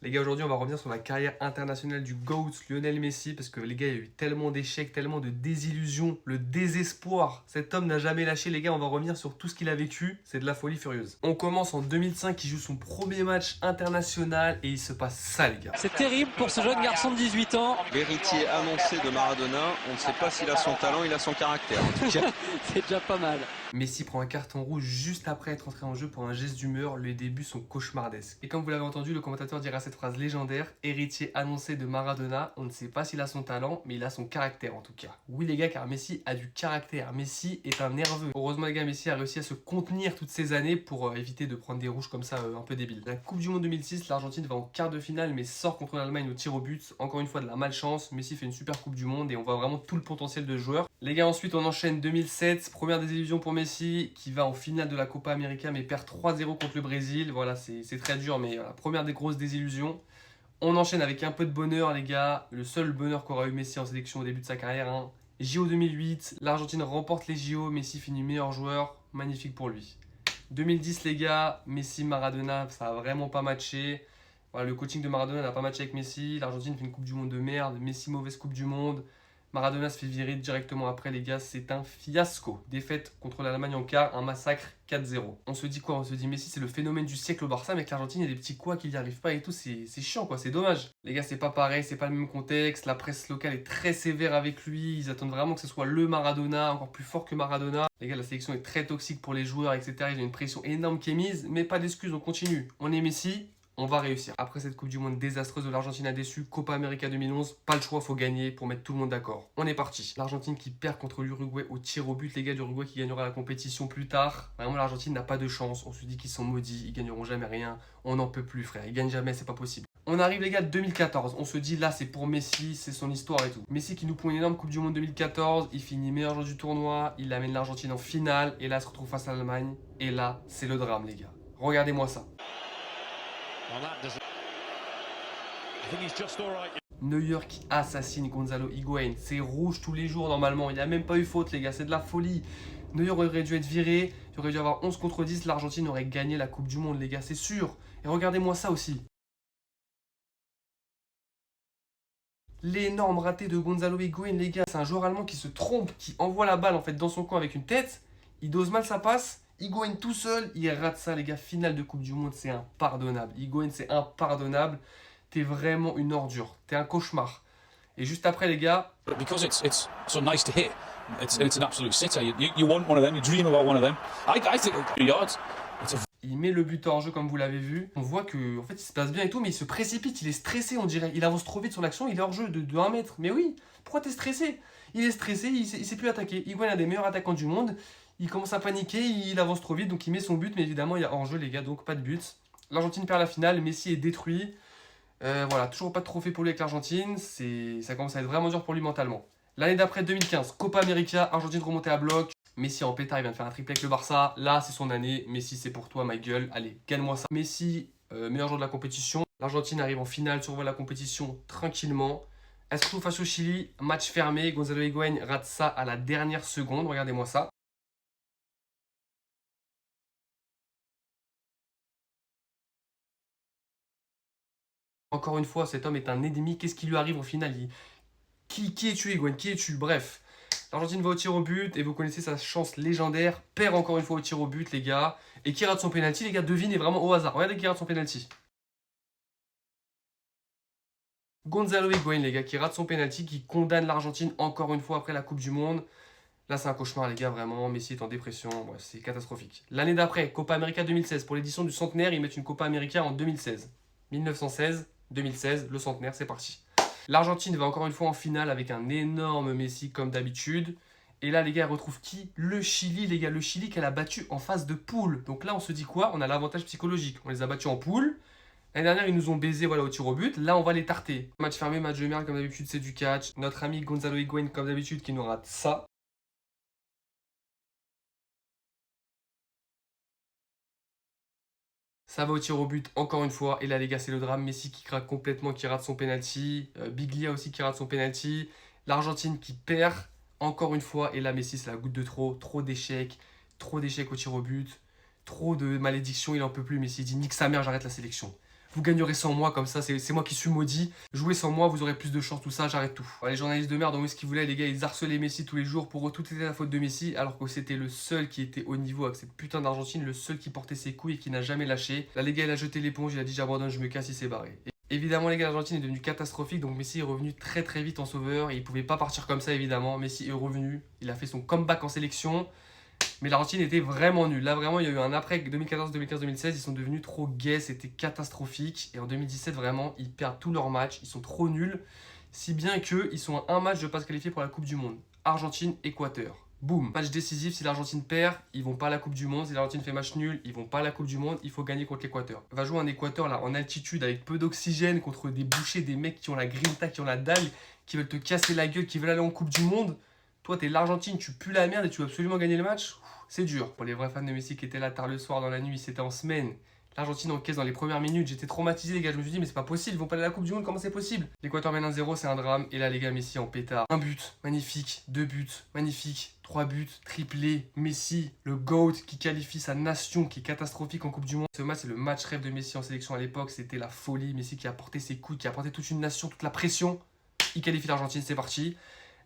Les gars, aujourd'hui, on va revenir sur la carrière internationale du GOAT, Lionel Messi, parce que les gars, il y a eu tellement d'échecs, tellement de désillusions, le désespoir. Cet homme n'a jamais lâché, les gars, on va revenir sur tout ce qu'il a vécu. C'est de la folie furieuse. On commence en 2005, il joue son premier match international et il se passe ça, les gars. C'est terrible pour ce jeune garçon de 18 ans. L'héritier annoncé de Maradona, on ne sait pas s'il a son talent, il a son caractère. En tout cas. C'est déjà pas mal. Messi prend un carton rouge juste après être entré en jeu pour un geste d'humeur. Les débuts sont cauchemardesques. Et comme vous l'avez entendu, le commentateur dira cette phrase légendaire: héritier annoncé de Maradona, on ne sait pas s'il a son talent, mais il a son caractère en tout cas. Oui les gars, car Messi a du caractère. Messi est un nerveux. Heureusement les gars, Messi a réussi à se contenir toutes ces années pour éviter de prendre des rouges comme ça un peu débiles. La Coupe du Monde 2006, l'Argentine va en quart de finale mais sort contre l'Allemagne au tir au but. Encore une fois de la malchance. Messi fait une super Coupe du Monde et on voit vraiment tout le potentiel de ce joueur. Les gars, ensuite on enchaîne 2007, première désillusion pour Messi qui va en finale de la Copa América mais perd 3-0 contre le Brésil. Voilà, c'est très dur mais voilà, première des grosses désillusions. On enchaîne avec un peu de bonheur les gars, le seul bonheur qu'aura eu Messi en sélection au début de sa carrière. JO 2008, l'Argentine remporte les JO, Messi finit meilleur joueur, magnifique pour lui. 2010 les gars, Messi, Maradona, ça a vraiment pas matché. Voilà, le coaching de Maradona n'a pas matché avec Messi, l'Argentine fait une Coupe du Monde de merde, Messi mauvaise Coupe du Monde. Maradona se fait virer directement après les gars, c'est un fiasco. Défaite contre l'Allemagne en quart, un massacre 4-0. On se dit quoi? On se dit Messi c'est le phénomène du siècle au Barça, mais avec l'Argentine il y a des petits coups qui n'y arrivent pas et tout, c'est chiant quoi, c'est dommage. Les gars c'est pas pareil, c'est pas le même contexte, la presse locale est très sévère avec lui, ils attendent vraiment que ce soit le Maradona, encore plus fort que Maradona. Les gars la sélection est très toxique pour les joueurs etc, ils ont une pression énorme qui est mise, mais pas d'excuses, on continue. On est Messi, on va réussir. Après cette Coupe du Monde désastreuse de l'Argentine a déçu, Copa América 2011, pas le choix, faut gagner pour mettre tout le monde d'accord. On est parti. L'Argentine qui perd contre l'Uruguay au tir au but, les gars, l'Uruguay qui gagnera la compétition plus tard. Vraiment, l'Argentine n'a pas de chance. On se dit qu'ils sont maudits, ils gagneront jamais rien. On n'en peut plus, frère. Ils gagnent jamais, c'est pas possible. On arrive, les gars, 2014. On se dit là, c'est pour Messi, c'est son histoire et tout. Messi qui nous pond une énorme Coupe du Monde 2014. Il finit meilleur joueur du tournoi. Il amène l'Argentine en finale. Et là, il se retrouve face à l'Allemagne. Et là, c'est le drame, les gars. Regardez-moi ça. Neuer qui assassine Gonzalo Higuaín. C'est rouge tous les jours normalement. Il n'y a même pas eu faute les gars. C'est de la folie. Neuer aurait dû être viré. Il aurait dû avoir 11 contre 10. L'Argentine aurait gagné la Coupe du Monde les gars. C'est sûr. Et regardez-moi ça aussi. L'énorme raté de Gonzalo Higuaín les gars. C'est un joueur allemand qui se trompe. Qui envoie la balle en fait dans son coin avec une tête. Il dose mal sa passe. Higuaín tout seul. Il rate ça les gars. Finale de Coupe du Monde. C'est impardonnable. Higuaín c'est impardonnable. T'es vraiment une ordure, t'es un cauchemar. Et juste après les gars, because it's so nice to hit, it's an absolute sitter. You want one of them, you dream about one of them. I think 2 yards. Il met le but hors jeu comme vous l'avez vu. On voit que en fait il se passe bien et tout, mais il se précipite, il est stressé on dirait. Il avance trop vite sur l'action, il est hors jeu de 1 mètre. Mais oui, pourquoi t'es stressé? Il est stressé, il sait plus attaquer. Higuaín est un des meilleurs attaquants du monde. Il commence à paniquer, il avance trop vite, donc il met son but, mais évidemment il y a hors jeu les gars, donc pas de but. L'Argentine perd la finale, Messi est détruit. Voilà, toujours pas de trophée pour lui avec l'Argentine, ça commence à être vraiment dur pour lui mentalement. L'année d'après, 2015, Copa América, Argentine remontée à bloc, Messi en pétard, il vient de faire un triplé avec le Barça, là c'est son année, Messi c'est pour toi ma gueule, allez, gagne-moi ça. Messi, meilleur joueur de la compétition, l'Argentine arrive en finale, survole la compétition tranquillement. Elle se retrouve face au Chili, match fermé, Gonzalo Higuaín rate ça à la dernière seconde, regardez-moi ça. Encore une fois, cet homme est un ennemi. Qu'est-ce qui lui arrive au final? Qui es-tu, Higuaín? Qui es-tu? Bref. L'Argentine va au tir au but et vous connaissez sa chance légendaire. Perd encore une fois au tir au but, les gars. Et qui rate son penalty? Les gars, devinez vraiment au hasard. Regardez qui rate son penalty. Gonzalo Higuaín, les gars, qui rate son penalty, qui condamne l'Argentine encore une fois après la Coupe du Monde. Là, c'est un cauchemar, les gars, vraiment. Messi est en dépression. Ouais, c'est catastrophique. L'année d'après, Copa América 2016. Pour l'édition du centenaire, ils mettent une Copa América en 2016. 1916. 2016, le centenaire, c'est parti. L'Argentine va encore une fois en finale avec un énorme Messi comme d'habitude. Et là, les gars, ils retrouvent qui? Le Chili, les gars. Le Chili qu'elle a battu en phase de poule. Donc là, on se dit quoi? On a l'avantage psychologique. On les a battus en poule. L'année dernière, ils nous ont baisé voilà, au tir au but. Là, on va les tarter. Match fermé, match de merde, comme d'habitude, c'est du catch. Notre ami Gonzalo Higuaín, comme d'habitude, qui nous rate ça. Ça va au tir au but encore une fois. Et là, les gars, c'est le drame. Messi qui craque complètement, qui rate son penalty. Biglia aussi qui rate son penalty. L'Argentine qui perd encore une fois. Et là, Messi, c'est la goutte de trop. Trop d'échecs. Trop d'échecs au tir au but. Trop de malédictions. Il en peut plus. Messi dit nique sa mère, j'arrête la sélection. Vous gagnerez sans moi, comme ça, c'est moi qui suis maudit. Jouez sans moi, vous aurez plus de chance, tout ça, j'arrête tout. Les journalistes de merde ont eu ce qu'ils voulaient, les gars, ils harcelaient Messi tous les jours. Pour eux, tout était la faute de Messi, alors que c'était le seul qui était au niveau avec cette putain d'Argentine, le seul qui portait ses couilles et qui n'a jamais lâché. Là, les gars, il a jeté l'éponge, il a dit j'abandonne, je me casse, il s'est barré. Évidemment, les gars, l'Argentine est devenue catastrophique, donc Messi est revenu très très vite en sauveur. Et il pouvait pas partir comme ça, évidemment. Messi est revenu, il a fait son comeback en sélection. Mais l'Argentine était vraiment nulle. Là, vraiment, il y a eu un après 2014, 2015, 2016. Ils sont devenus trop gays, c'était catastrophique. Et en 2017, vraiment, ils perdent tous leurs matchs. Ils sont trop nuls. Si bien qu'ils sont à un match de pas se qualifier pour la Coupe du Monde. Argentine-Équateur. Boum. Match décisif, si l'Argentine perd, ils vont pas à la Coupe du Monde. Si l'Argentine fait match nul, ils vont pas à la Coupe du Monde. Il faut gagner contre l'Équateur. Va jouer un Équateur là en altitude avec peu d'oxygène contre des bouchers, des mecs qui ont la grinta, qui ont la dalle, qui veulent te casser la gueule, qui veulent aller en Coupe du Monde. Toi, t'es l'Argentine, tu pues la merde et tu veux absolument gagner le match. C'est dur. Pour les vrais fans de Messi qui étaient là tard le soir dans la nuit, c'était en semaine. L'Argentine encaisse dans les premières minutes. J'étais traumatisé, les gars. Je me suis dit, mais c'est pas possible. Ils vont pas aller à la Coupe du Monde. Comment c'est possible? L'Équateur mène 1-0, c'est un drame. Et là, les gars, Messi en pétard. Un but, magnifique. 2 buts, magnifique. 3 buts, triplé. Messi, le GOAT qui qualifie sa nation qui est catastrophique en Coupe du Monde. Ce match, c'est le match rêve de Messi en sélection à l'époque. C'était la folie. Messi qui a porté ses coups, qui a porté toute une nation, toute la pression. Il qualifie l'Argentine, c'est parti.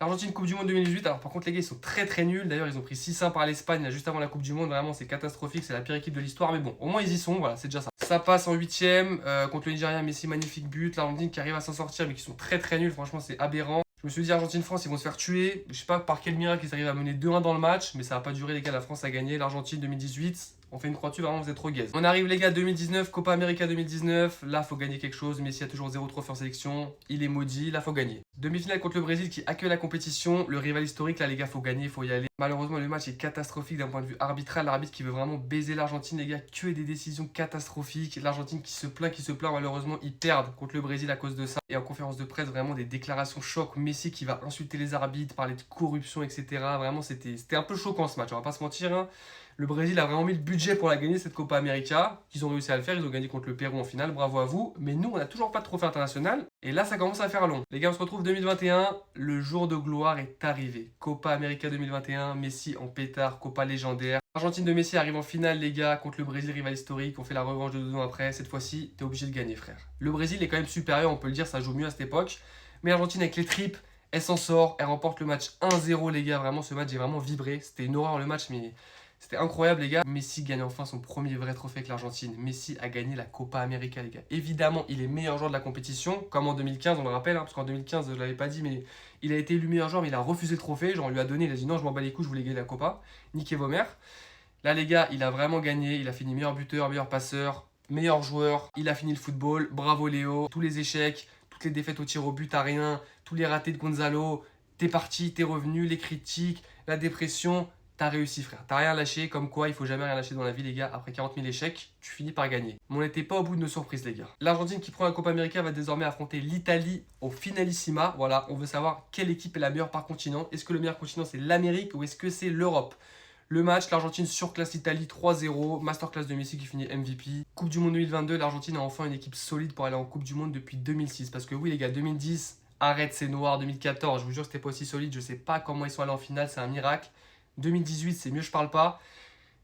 L'Argentine Coupe du Monde 2018, alors par contre les gars ils sont très très nuls, d'ailleurs ils ont pris 6-1 par l'Espagne juste avant la Coupe du Monde, vraiment c'est catastrophique, c'est la pire équipe de l'histoire, mais bon, au moins ils y sont, voilà, c'est déjà ça. Ça passe en 8ème, contre le Nigeria, Messi magnifique but, l'Argentine qui arrive à s'en sortir mais qui sont très très nuls, franchement c'est aberrant. Je me suis dit Argentine-France ils vont se faire tuer, je sais pas par quel miracle ils arrivent à mener 2-1 dans le match, mais ça va pas durer les gars, la France a gagné, l'Argentine 2018. On fait une croix dessus, vraiment vous êtes trop gaze. On arrive les gars 2019, Copa América 2019. Là faut gagner quelque chose. Messi a toujours 0 trophée en sélection. Il est maudit, là faut gagner. Demi-finale contre le Brésil qui accueille la compétition. Le rival historique, là les gars faut gagner, faut y aller. Malheureusement le match est catastrophique d'un point de vue arbitral. L'arbitre qui veut vraiment baiser l'Argentine les gars. Que des décisions catastrophiques. L'Argentine qui se plaint. Malheureusement ils perdent contre le Brésil à cause de ça. Et en conférence de presse vraiment des déclarations choc. Messi qui va insulter les arbitres, parler de corruption etc. Vraiment c'était un peu choquant ce match, on va pas se mentir hein. Le Brésil a vraiment mis le budget pour la gagner cette Copa América. Ils ont réussi à le faire, ils ont gagné contre le Pérou en finale, bravo à vous. Mais nous, on n'a toujours pas de trophée international. Et là, ça commence à faire long. Les gars, on se retrouve 2021. Le jour de gloire est arrivé. Copa América 2021, Messi en pétard, Copa légendaire. L'Argentine de Messi arrive en finale, les gars, contre le Brésil, rival historique. On fait la revanche de 2 ans après. Cette fois-ci, t'es obligé de gagner, frère. Le Brésil est quand même supérieur, on peut le dire, ça joue mieux à cette époque. Mais l'Argentine, avec les tripes, elle s'en sort. Elle remporte le match 1-0, les gars. Vraiment, ce match, j'ai vraiment vibré. C'était une horreur le match, mais c'était incroyable les gars. Messi gagne enfin son premier vrai trophée avec l'Argentine. Messi a gagné la Copa América les gars. Évidemment, il est meilleur joueur de la compétition, comme en 2015, on le rappelle, hein, parce qu'en 2015, je ne l'avais pas dit, mais il a été élu meilleur joueur, mais il a refusé le trophée. Genre, on lui a donné, il a dit non, je m'en bats les couilles, je voulais gagner la Copa. Niquez vos mères. Là les gars, il a vraiment gagné. Il a fini meilleur buteur, meilleur passeur, meilleur joueur. Il a fini le football. Bravo Léo. Tous les échecs, toutes les défaites au tir au but à rien, tous les ratés de Gonzalo. T'es parti, t'es revenu, les critiques, la dépression. T'as réussi frère, t'as rien lâché, comme quoi il faut jamais rien lâcher dans la vie les gars, après 40 000 échecs, tu finis par gagner. Mais on n'était pas au bout de nos surprises les gars. L'Argentine qui prend la Copa América va désormais affronter l'Italie au finalissima. Voilà, on veut savoir quelle équipe est la meilleure par continent. Est-ce que le meilleur continent c'est l'Amérique ou est-ce que c'est l'Europe? Le match, l'Argentine surclasse l'Italie 3-0, masterclass de Messi qui finit MVP. Coupe du Monde 2022, l'Argentine a enfin une équipe solide pour aller en Coupe du Monde depuis 2006. Parce que oui les gars, 2010, arrête c'est noir, 2014, je vous jure c'était pas aussi solide, je sais pas comment ils sont allés en finale, c'est un miracle. 2018, c'est mieux, je parle pas.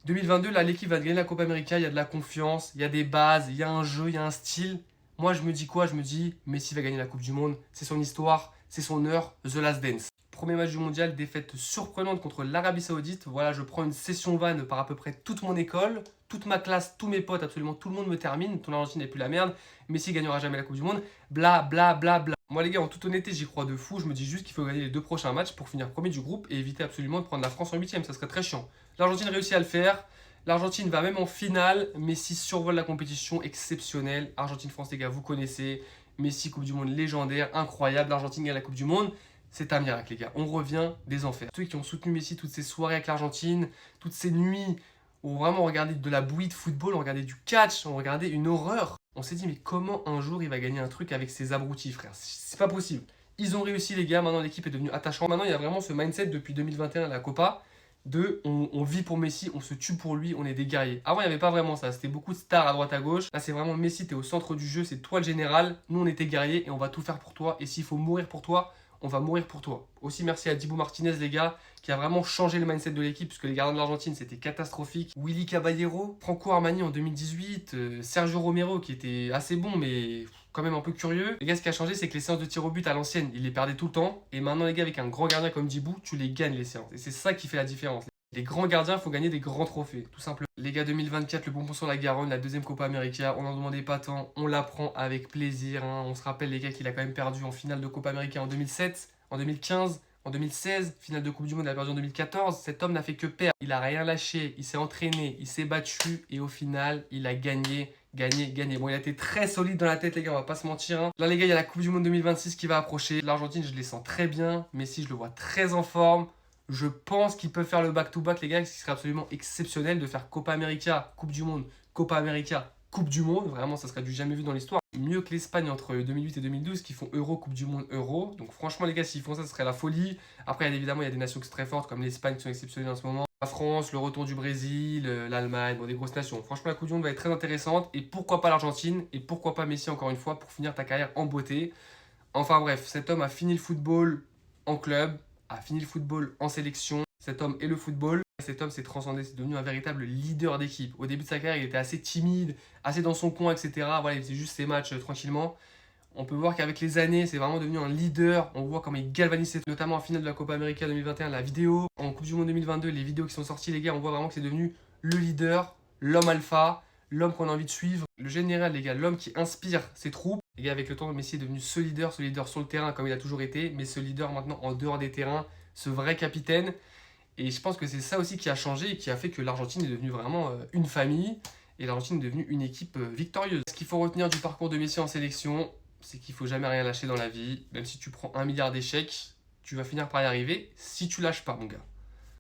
2022, là, l'équipe va gagner la Copa América. Il y a de la confiance, il y a des bases, il y a un jeu, il y a un style. Moi, je me dis quoi? Je me dis, Messi va gagner la Coupe du Monde. C'est son histoire, c'est son heure, The Last Dance. Premier match du mondial, défaite surprenante contre l'Arabie Saoudite. Voilà, je prends une session vanne par à peu près toute mon école, toute ma classe, tous mes potes, absolument tout le monde me termine. Ton Argentine n'est plus la merde. Messi gagnera jamais la Coupe du Monde. Bla, bla, bla, bla. Moi les gars, en toute honnêteté, j'y crois de fou. Je me dis juste qu'il faut gagner les 2 prochains matchs pour finir premier du groupe et éviter absolument de prendre la France en 8ème. Ça serait très chiant. L'Argentine réussit à le faire. L'Argentine va même en finale. Messi survole la compétition, exceptionnelle. Argentine-France les gars, vous connaissez. Messi, Coupe du Monde légendaire, incroyable. L'Argentine gagne la Coupe du Monde. C'est un miracle les gars. On revient des enfers. Ceux qui ont soutenu Messi toutes ces soirées avec l'Argentine, toutes ces nuits où vraiment on regardait de la bouillie de football, on regardait du catch, on regardait une horreur. On s'est dit mais comment un jour il va gagner un truc avec ces abrutis frère? C'est pas possible. Ils ont réussi les gars, maintenant l'équipe est devenue attachante. Maintenant il y a vraiment ce mindset depuis 2021 à la Copa de on vit pour Messi, on se tue pour lui, on est des guerriers. Avant il n'y avait pas vraiment ça, c'était beaucoup de stars à droite à gauche. Là c'est vraiment Messi, t'es au centre du jeu, c'est toi le général, nous on était guerriers et on va tout faire pour toi. Et s'il faut mourir pour toi, on va mourir pour toi. Aussi merci à Dibu Martinez les gars, qui a vraiment changé le mindset de l'équipe, puisque les gardiens de l'Argentine c'était catastrophique. Willy Caballero, Franco Armani en 2018, Sergio Romero qui était assez bon mais quand même un peu curieux. Les gars, ce qui a changé, c'est que les séances de tir au but à l'ancienne, ils les perdaient tout le temps. Et maintenant les gars, avec un grand gardien comme Dibu, tu les gagnes les séances. Et c'est ça qui fait la différence. Les grands gardiens, il faut gagner des grands trophées, tout simplement. Les gars, 2024, le bonbon sur la Garonne, la deuxième Copa América, on n'en demandait pas tant, on la prend avec plaisir. Hein. On se rappelle les gars qu'il a quand même perdu en finale de Copa América en 2007, en 2015, en 2016, finale de Coupe du Monde, il a perdu en 2014. Cet homme n'a fait que perdre, il a rien lâché, il s'est entraîné, il s'est battu et au final, il a gagné. Bon, il a été très solide dans la tête, les gars, on va pas se mentir. Hein. Là, les gars, il y a la Coupe du Monde 2026 qui va approcher. L'Argentine, je les sens très bien. Messi, je le vois très en forme. Je pense qu'ils peuvent faire le back-to-back, les gars, ce qui serait absolument exceptionnel de faire Copa América, Coupe du Monde, Copa América, Coupe du Monde. Vraiment, ça serait du jamais vu dans l'histoire. Mieux que l'Espagne entre 2008 et 2012 qui font Euro, Coupe du Monde, Euro. Donc franchement, les gars, s'ils font ça, ce serait la folie. Après, évidemment, il y a des nations qui sont très fortes, comme l'Espagne qui sont exceptionnelles en ce moment. La France, le retour du Brésil, l'Allemagne, bon, des grosses nations. Franchement, la Coupe du Monde va être très intéressante. Et pourquoi pas l'Argentine? Et pourquoi pas Messi, encore une fois, pour finir ta carrière en beauté? Enfin bref, cet homme a fini le football en club, a fini le football en sélection. Cet homme est le football. Cet homme s'est transcendé, c'est devenu un véritable leader d'équipe. Au début de sa carrière, il était assez timide, assez dans son coin, etc. Voilà, il faisait juste ses matchs tranquillement. On peut voir qu'avec les années, c'est vraiment devenu un leader. On voit comment il galvanise, notamment en finale de la Copa América 2021, la vidéo. En Coupe du Monde 2022, les vidéos qui sont sorties, les gars, on voit vraiment que c'est devenu le leader, l'homme alpha, l'homme qu'on a envie de suivre. Le général, les gars, l'homme qui inspire ses troupes. Les gars, avec le temps, Messi est devenu ce leader sur le terrain comme il a toujours été, mais ce leader maintenant en dehors des terrains, ce vrai capitaine. Et je pense que c'est ça aussi qui a changé et qui a fait que l'Argentine est devenue vraiment une famille et l'Argentine est devenue une équipe victorieuse. Ce qu'il faut retenir du parcours de Messi en sélection, c'est qu'il ne faut jamais rien lâcher dans la vie. Même si tu prends 1 milliard d'échecs, tu vas finir par y arriver si tu lâches pas, mon gars.